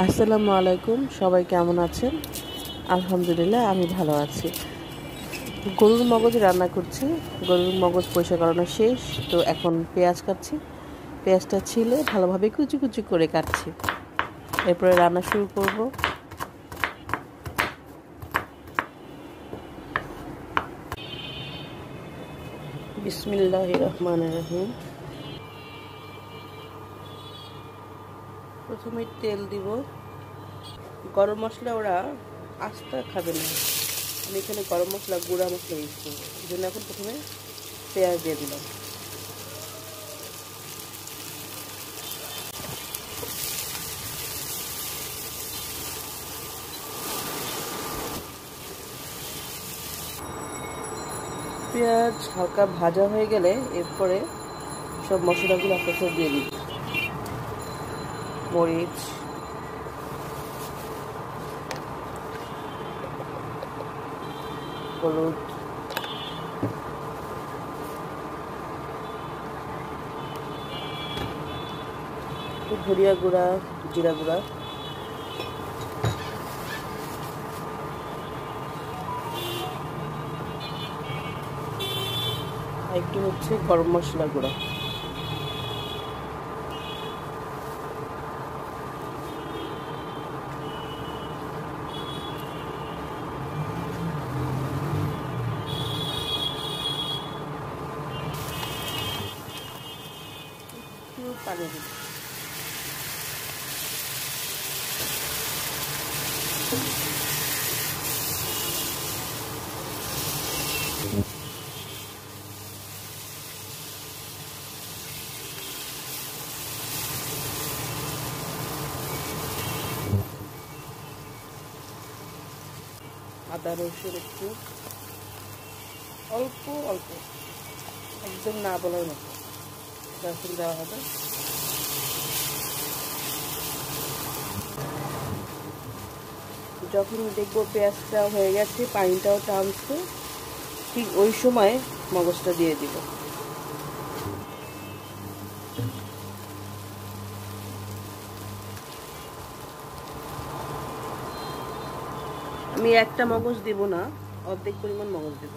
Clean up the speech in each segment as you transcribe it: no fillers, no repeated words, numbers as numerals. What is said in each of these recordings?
আসসালামু আলাইকুম, সবাই কেমন আছেন? আলহামদুলিল্লাহ, আমি ভালো আছি। গরুর মগজ রান্না করছি। গরুর মগজ পরিষ্কার করানো শেষ, তো এখন পেঁয়াজ কাটছি। পেঁয়াজটা ছিলে ভালোভাবে কুচি কুচি করে কাটছি। এরপরে রান্না শুরু করব। বিসমিল্লাহির রহমানির রহিম। প্রথমে তেল দিব। গরম মশলা ওরা আস্তা খাবে না, আমি এখানে গরম মশলা গুঁড়া মশলা ইউজ করবো। এই জন্য এখন প্রথমে পেঁয়াজ দিয়ে দিলাম। পেঁয়াজ হালকা ভাজা হয়ে গেলে এরপরে সব মশলাগুলো আস্তে আস্তে দিয়ে দিই। মরিচ, হলুদ, ধনিয়া গুঁড়া, জিরা গুঁড়া, আর একটু হচ্ছে গরম মশলা গুঁড়া। একটু পানি দিই। আদা রসুন একটু অল্প অল্প, একদম না বলার মতো রসুন দেওয়া হবে। যখন দেখবো পেঁয়াজটা হয়ে গেছে, পানিটাও টানছে, ঠিক ওই সময় মগজটা দিয়ে দিব। আমি একটা মগজ দিব না, অর্ধেক পরিমাণ মগজ দেব।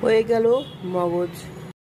হয়ে গেল মগজ